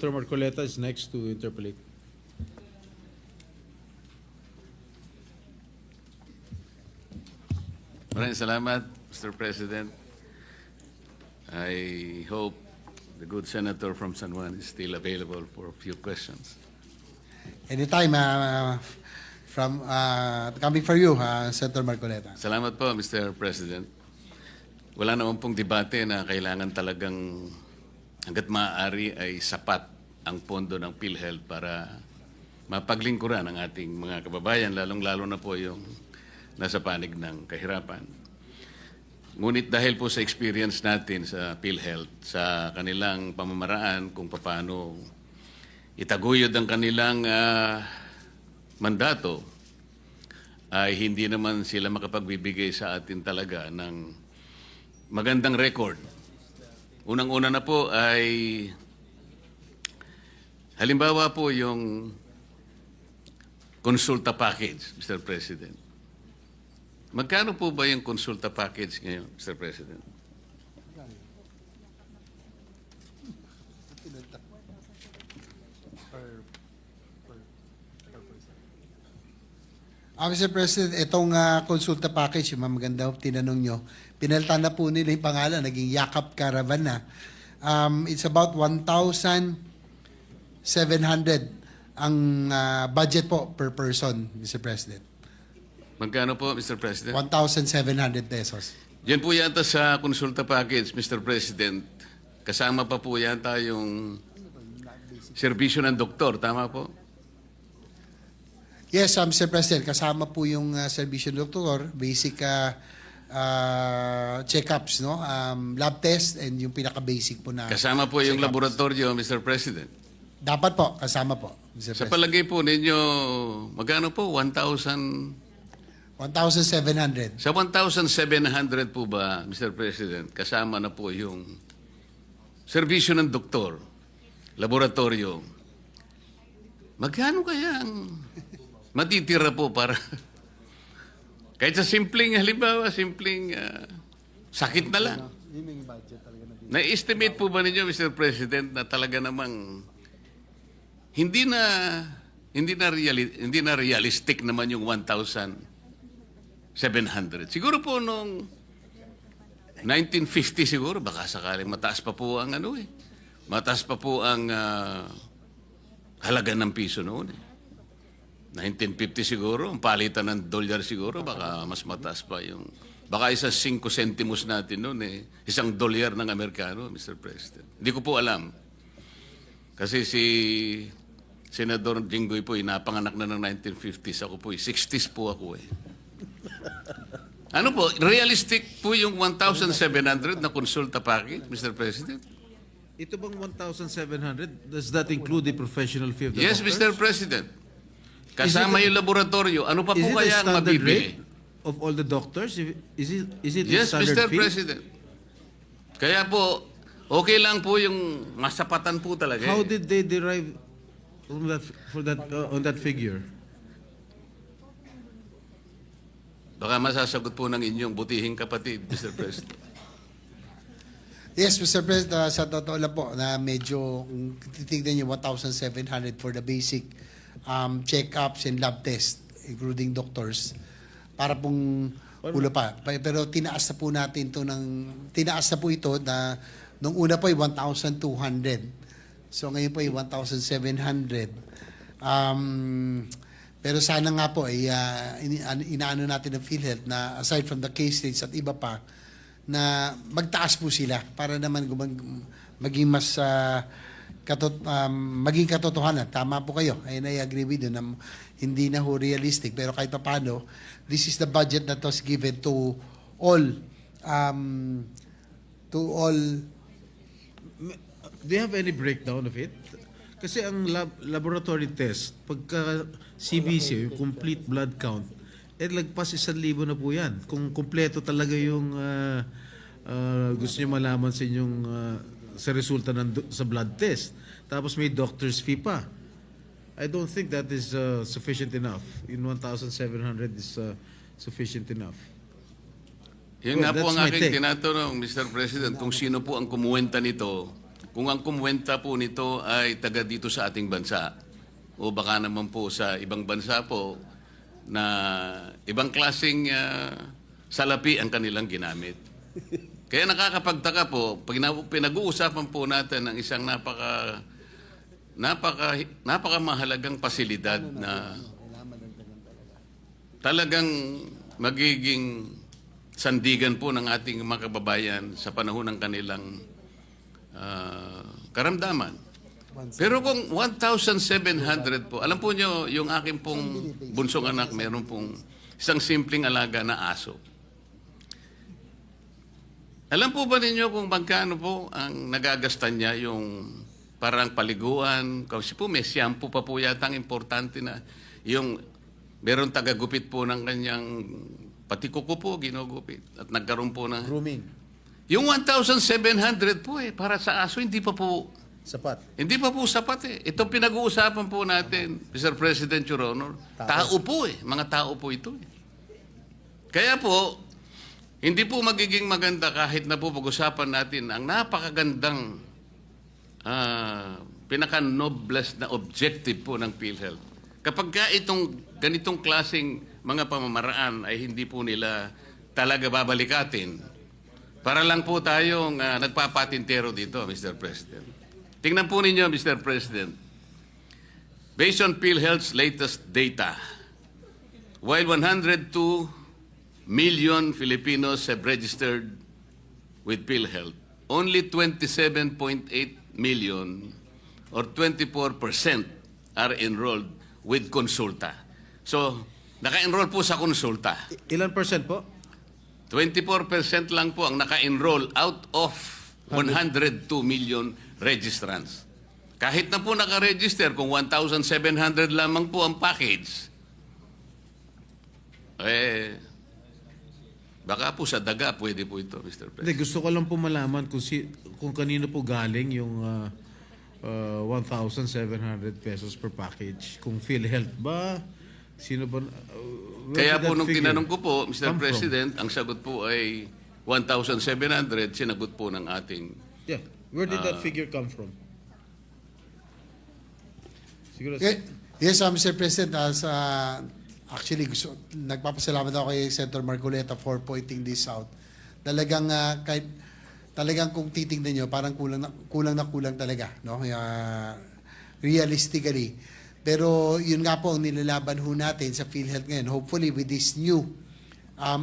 Senator Marcoleta is next to interpolate. Maraming salamat, Mr. President. I hope the good senator from San Juan is still available for a few questions. Anytime, coming for you, Senator Marcoleta. Salamat po, Mr. President. Wala naman pong debate na kailangan talagang hanggat maaari ay sapat ang pondo ng PhilHealth para mapaglingkuran ang ating mga kababayan, lalong-lalo na po yung nasa panig ng kahirapan. Ngunit dahil po sa experience natin sa PhilHealth, sa kanilang pamamaraan kung paano itaguyod ang kanilang mandato, ay hindi naman sila makapagbibigay sa atin talaga ng magandang record. Unang-una na po ay halimbawa po yung konsulta package, Mr. President. Magkano po ba yung konsulta package ngayon, Mr. President? Mr. President, itong konsulta package, yung maganda tinanong nyo, pinalitan na po nila yung pangalan, naging Yakap Caravan na. It's about 1,700 ang budget po per person, Mr. President. Magkano po, Mr. President? 1,700 pesos. Yan po yata sa konsulta package, Mr. President. Kasama pa po yata yung serbisyo ng doktor, tama po? Yes, Mr. President, kasama po yung serbisyo ng doktor, basic check-ups, no? Lab test, and yung pinaka-basic po na Kasama po yung check-ups. laboratorio, Mr. President. Dapat po, kasama po, Mr. Sa President. palagay po ninyo, magkano po? 1,000? 1,700. Sa 1,700 po ba, Mr. President, kasama na po yung serbisyo ng doktor, laboratorio. Magkano kaya ang matitira po para kahit sa simpleng, halimbawa, simpleng sakit na lang. Na-estimate po ba ninyo, Mr. President, na talaga namang hindi na realistic naman yung 1,700. Siguro po nung 1950 siguro, baka sakaling mataas pa po ang mataas pa po ang halaga ng piso noon. 1950 siguro, ang palitan ng dolyar siguro, baka mas mataas pa yung, baka isa 5 centimos natin noon isang dolyar ng Amerikano, Mr. President. Hindi ko po alam. Kasi si Senador Jinggoy po, napanganak na ng 1950s. Ako po, 60s po ako Ano po, realistic po yung 1,700 na konsulta package, Mr. President? Ito bang 1,700? Does that include the professional fee of the Yes, doctors? Mr. President. Kasama yung laboratorio. Ano pa po Is it kaya a ang standard mabibili? rate of all the doctors? Is it a Yes, standard Mr. fee? President. Kaya po, okay lang po yung masapatan po talaga. How did they derive on that figure? Baka masasagot po ng inyong butihing kapatid, Mr. President. Yes, Mr. President, sa totoo lang po na medyo, kung titignan nyo, 1,700 for the basic check-ups and lab test, including doctors, para pong ulo pa. Pero tinaas na po natin ito tinaas na po ito na, nung una po ay 1,200. So ngayon po ay 1,700. Pero sana nga po ay inaano natin ng PhilHealth na aside from the case rates at iba pa, na magtaas po sila para naman maging mas maging katotohanan. Tama po kayo. And I agree with you na hindi na ho realistic. Pero kahit paano, this is the budget that was given to all Do you have any breakdown of it? Kasi ang laboratory test, pagka CBC, yung complete blood count, lagpas 1,000 na po yan. Kung kumpleto talaga yung gusto niyo malaman sa inyong sa resulta sa blood test. Tapos may doctor's fee pa. I don't think that is sufficient enough. In 1,700 is sufficient enough. Yun Well, nga po that's ang my aking take. tinatanong, Mr. President, kung sino po ang kumuwenta nito kung ang kumwenta po nito ay taga dito sa ating bansa o baka naman po sa ibang bansa po na ibang klaseng salapi ang kanilang ginamit. Kaya nakakapagtaka po, pag pinag-uusapan po natin ng isang napakamahalagang pasilidad na talagang magiging sandigan po ng ating mga kababayan sa panahon ng kanilang karamdaman. Pero kung 1,700 po, alam po nyo, yung aking pong bunsong anak, meron pong isang simpleng alaga na aso. Alam po ba ninyo kung magkano po ang nagagastan niya yung parang paliguan? Kasi po may shampoo pa po yata ang importante na yung meron tagagupit po ng kanyang pati kuko po ginugupit at nagkaroon po ng Grooming. yung 1,700 po para sa aso hindi pa po sapat eh. Ito pinag-uusapan po natin, Mr. President, Your Honor. Tao po mga tao po ito eh. Kaya po hindi po magiging maganda kahit na po pag-usapan natin ang napakagandang pinaka-noblest na objective po ng PhilHealth. Kapag ka itong ganitong klaseng mga pamamaraan ay hindi po nila talaga babalikatin, para lang po tayong nagpapatintero dito, Mr. President. Tingnan po ninyo, Mr. President. Based on PhilHealth's latest data, while 102 million Filipinos have registered with PhilHealth, only 27.8 million or 24% are enrolled with Konsulta. So, naka-enroll po sa Konsulta. Ilan percent po? 24% lang po ang naka-enroll out of 102 million registrants. Kahit na po naka-register, kung 1,700 lamang po ang package, baka po sa daga pwede po ito, Mr. President. Hindi, gusto ko lang po malaman kung kanino po galing yung 1,700 pesos per package. Kung PhilHealth ba? Sino ba? Kaya where did po that nung figure tinanong ko po, Mr. come from? President, ang sagot po ay 1,700, sinagot po ng ating... Yeah. Where did that figure come from? Siguro Yes, Mr. President, actually nagpapasalamat ako kay Senator Marcoleta for pointing this out. Talagang talagang kung titingnan niyo parang kulang talaga, no? Realistically. Pero yun nga po ang nilalaban ho natin sa PhilHealth ngayon. Hopefully with this new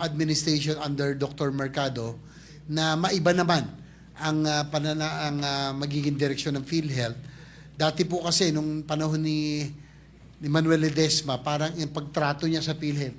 administration under Dr. Mercado na maiba naman ang magiging direksyon ng PhilHealth. Dati po kasi nung panahon ni Manuel Ledesma, parang yung pagtrato niya sa PhilHealth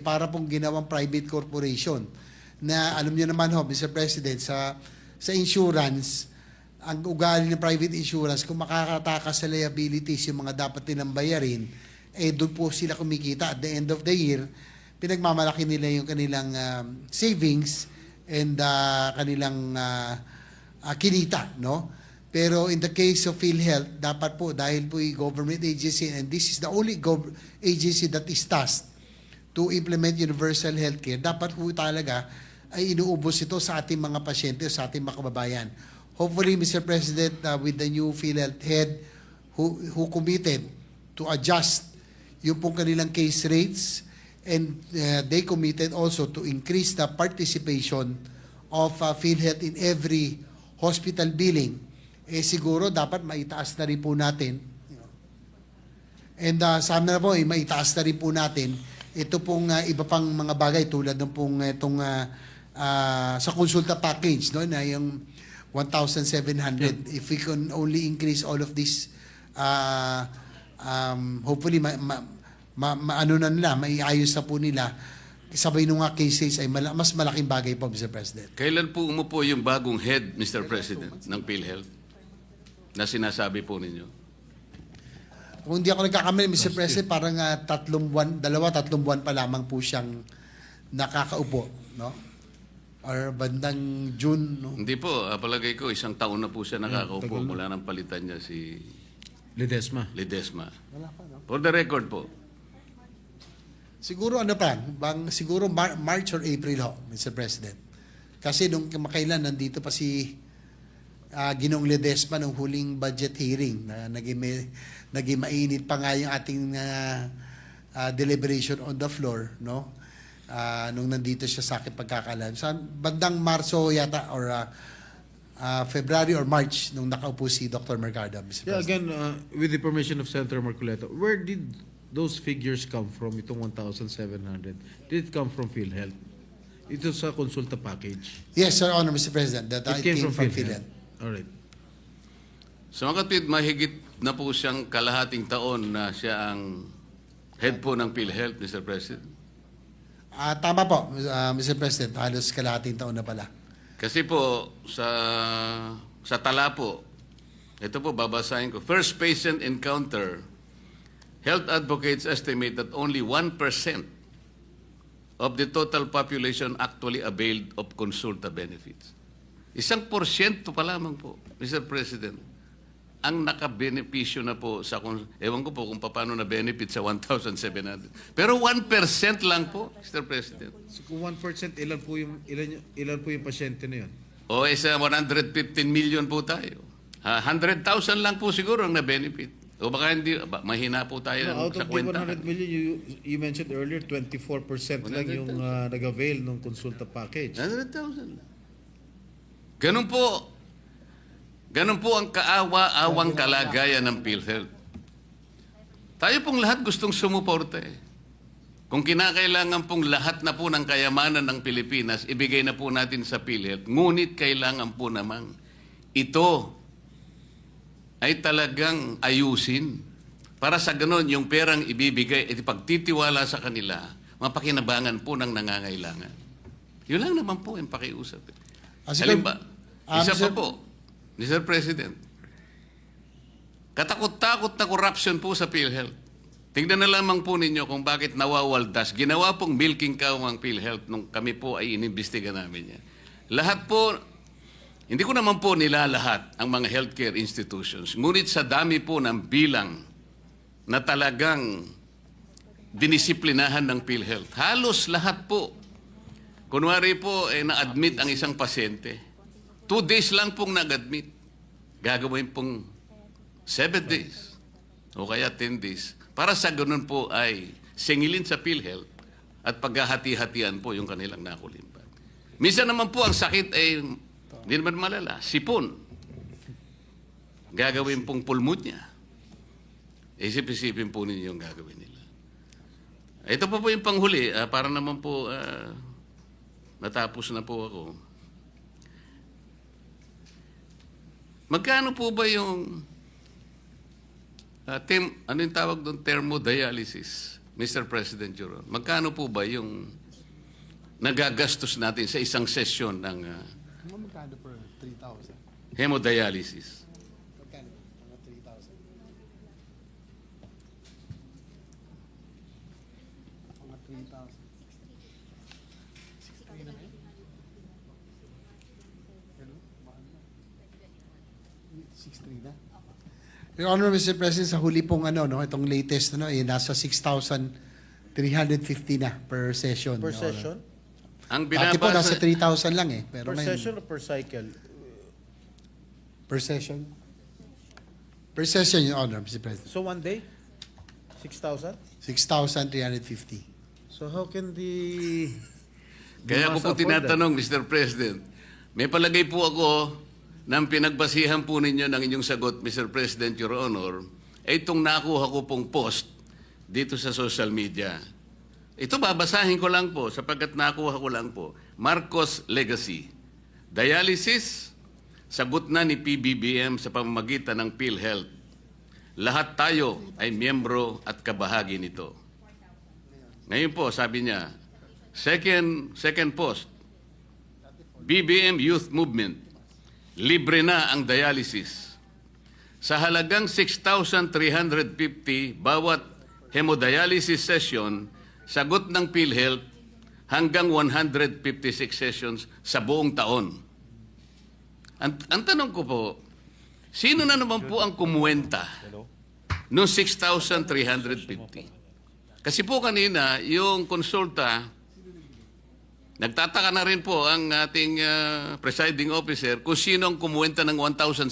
para pong ginawang private corporation na alam niyo naman ho, Mr. President, sa insurance, ang ugali ng private insurance, kung makakatakas sa liabilities yung mga dapat nilang bayarin, doon po sila kumikita. At the end of the year, pinagmamalaki nila yung kanilang savings and kanilang kinita, no? Pero in the case of PhilHealth, dapat po, dahil po yung government agency, and this is the only agency that is tasked to implement universal healthcare, dapat po talaga ay inuubos ito sa ating mga pasyente, sa ating mga kababayan. Hopefully, Mr. President, with the new PhilHealth head who committed to adjust yung pong kanilang case rates, and they committed also to increase the participation of PhilHealth in every hospital billing, siguro dapat maitaas na rin po natin. And sana na po, maitaas na rin po natin ito pong iba pang mga bagay tulad ng pong itong sa konsulta package, no, na yung 1,700. If we can only increase all of this, hopefully ano na nila, maiayos na po nila. Sabay nung nga cases ay mas malaking bagay po, Mr. President. Kailan po umupo yung bagong head, Mr. President, ng PhilHealth na sinasabi po ninyo? Kung hindi ako nagkakamali, Mr. President, parang 3 buwan pa lamang po siyang nakakaupo, no? Or bandang June, no? Hindi po, palagay ko, 1 taon na po siya nakakaupo mula nang palitan niya si Ledesma. Wala pa, no? For the record po. Siguro siguro March or April ho, Mr. President. Kasi nung makailan nandito pa si Ginoong Ledesma nung huling budget hearing na naging mainit pa nga yung ating deliberation on the floor, no? Nung nandito siya sa akin pagkakalam. Sa bandang Marso yata or February or March nung nakaupo si Dr. Mercado, Mr. Yeah, President. again, with the permission of Senator Marcoleta, where did those figures come from, itong 1,700? Did it come from PhilHealth? Ito sa consulta package. Yes, Your Honor, Mr. President, that it came from PhilHealth. All right. So mga kapatid, mahigit na po siyang kalahating taon na siya ang head po ng PhilHealth, Mr. President. Tama po, Mr. President, halos kalahating taon na pala. Kasi po, sa tala po, ito po babasahin ko. First patient encounter, health advocates estimate that only 1% of the total population actually availed of consulta benefits. 1% pa lamang po, Mr. President, ang nakabenepisyo na po sa, ewan ko po kung paano na benefit sa 1,700. Pero 1% lang po, Mr. President. So kung 1%, ilan po yung pasyente na yun? O isa 115 million po tayo. 100,000 lang po siguro ang na-benefit. O baka hindi, mahina po tayo No, out sa of the kwenta. 100 million, you mentioned earlier, 24% lang yung nag-avail ng consulta package. 100,000. Ganun po ang kaawa-awang kalagayan ng PhilHealth. Tayo pong lahat gustong sumuporta eh. Kung kinakailangan pong lahat na po ng kayamanan ng Pilipinas, ibigay na po natin sa PhilHealth. Ngunit kailangan po namang ito ay talagang ayusin. Para sa ganun, yung perang ibibigay, pagtitiwala sa kanila, mapakinabangan po ng nangangailangan. Yun lang naman po yung pakiusap. Halimbawa, isa pa po, Mr. President, katakot-takot na corruption po sa PhilHealth. Tingnan na lamang po ninyo kung bakit nawawaldas. Ginawa pong milking cow ang PhilHealth nung kami po ay inimbestiga namin yan. Lahat po, hindi ko naman po nilalahat ang mga healthcare institutions. Ngunit sa dami po ng bilang na talagang dinisiplinahan ng PhilHealth, halos lahat po. Kunwari po, na-admit ang isang pasyente. 2 days lang pong nag-admit. Gagawin pong 7 days o kaya 10 days. Para sa ganun po ay singilin sa PhilHealth at paghahati-hatian po yung kanilang nakulimbat. Minsan naman po ang sakit ay hindi naman malala. Sipon. Gagawin pong pulmonya. Isip-isipin po ninyo yung gagawin nila. Ito po yung panghuli. Para naman po natapos na po ako. Magkano po ba yung ano yung tawag doon? Thermodialysis, Mr. President Juro. Magkano po ba yung nagagastos natin sa isang sesyon ng Magkano per 3,000? hemodialysis? Magkano? Mga 3,000. Mga 3,000. 6,300 na. Your Honor, Mr. President, sa huli pong itong latest, nasa 6,350 na per session. Per Your Honor. session? Ang Dati po nasa binabasa, 3,000 lang eh. Pero Per ngayon, session o per cycle? per session? Per session, Your Honor, Mr. President. So one day? 6,000? 6,350. So how can the kaya ko po afford that? tinatanong, Mr. President, may palagay po ako ng pinagbasihan po ninyo ng inyong sagot, Mr. President, Your Honor, ay itong nakuha ko pong post dito sa social media. Ito babasahin ko lang po sapagkat nakuha ko lang po. Marcos Legacy. Dialysis, sagot na ni PBBM sa pamamagitan ng PhilHealth. Lahat tayo ay miyembro at kabahagi nito. Ngayon po, sabi niya, second post, BBM Youth Movement, libre na ang dialysis. Sa halagang 6,350 bawat hemodialysis session, sagot ng PhilHealth hanggang 156 sessions sa buong taon. Ang tanong ko po, sino na naman po ang kumuwenta noong 6,350? Kasi po kanina, yung konsulta, Nagtataka na rin po ang ating presiding officer kung sino ang kumuwenta ng 1,700.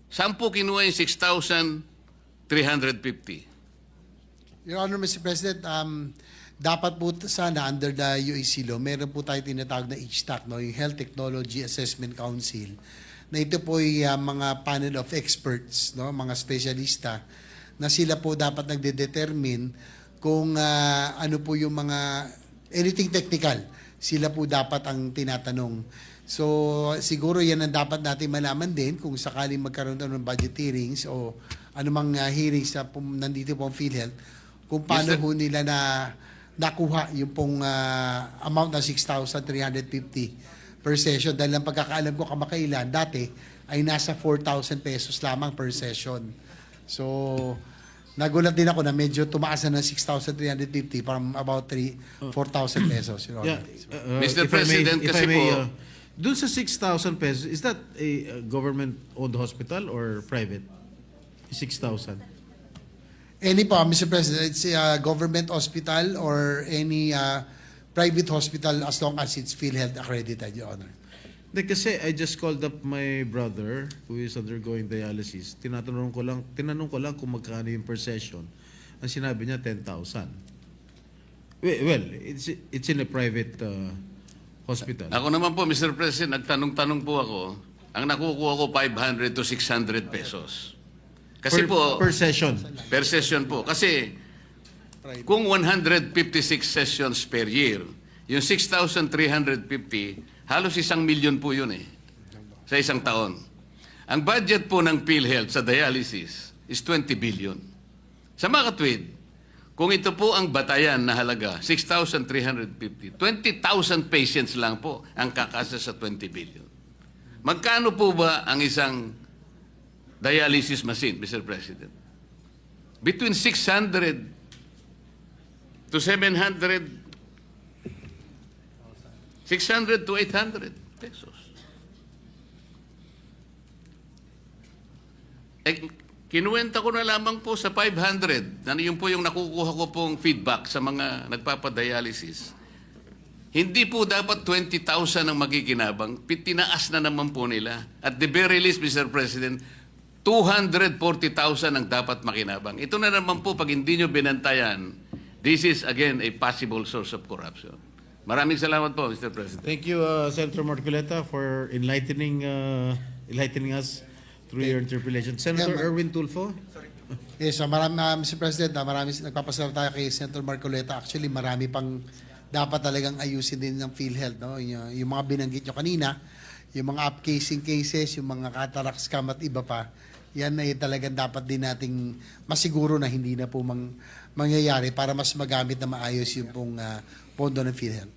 Saan po kinuha yung 6,350? Your Honor, Mr. President, dapat po sana under the UAC law, meron po tayo tinatawag na HTAC, no, yung Health Technology Assessment Council, na ito po ay mga panel of experts, no, mga spesyalista, na sila po dapat nagde-determine kung ano po yung mga, anything technical, sila po dapat ang tinatanong. So, siguro yan ang dapat natin malaman din kung sakaling magkaroon ng budget hearings o anumang hearings na nandito po ang PhilHealth, kung paano Mr. po nila nakuha yung pong amount na 6,350 per session. Dahil ang pagkakaalam ko kamakailan, dati ay nasa 4,000 pesos lamang per session. So, nagulat din ako na medyo tumaas na ng 6,350 from about 4,000 pesos. Your Honor. Yeah. Mr. If I may- President, if kasi I may, po- dun sa 6,000 pesos, is that a government-owned hospital or private? 6,000. Any po, Mr. President, it's a government hospital or any private hospital as long as it's PhilHealth accredited, Your Honor. Hindi, kasi I just called up my brother who is undergoing dialysis. Tinanong ko lang kung magkano yung per session. Ang sinabi niya 10,000. Well, it's in a private hospital. Ako naman po, Mr. President, nagtanong-tanong po ako. Ang nakukuha ko 500 to 600 pesos. Kasi per session. per session po. Kasi kung 156 sessions per year, yung 6,350, halos 1,000,000 po yun sa isang taon. Ang budget po ng PhilHealth sa dialysis is 20 billion. Sa mga katwid, kung ito po ang batayan na halaga, 6,350, 20,000 patients lang po ang kakasa sa 20 billion. Magkano po ba ang isang dialysis machine, Mr. President? Between 600 to 700, 600 to 800 pesos. Kinuwenta ko na lamang po sa 500. Ano yun po yung nakukuha ko pong feedback sa mga nagpapadialysis. Hindi po dapat 20,000 ang magiginabang. Tinaas na naman po nila. At the very least, Mr. President, 240,000 ang dapat makinabang. Ito na naman po, pag hindi nyo binantayan, this is again a possible source of corruption. Maraming salamat po, Mr. President. Thank you, Senator Marcoleta, for enlightening us through your interpellation. Senator Yeah, Erwin Tulfo? Yes, Mr. President, marami nagpapasalamat tayo kay Senator Marcoleta. Actually, marami pang dapat talagang ayusin din ng PhilHealth, no? Yung mga binanggit nyo kanina, yung mga upcasing cases, yung mga cataract scam at iba pa, yan ay talagang dapat din nating masiguro na hindi na po mangyayari para mas magamit na maayos yung pong pondo ng PhilHealth.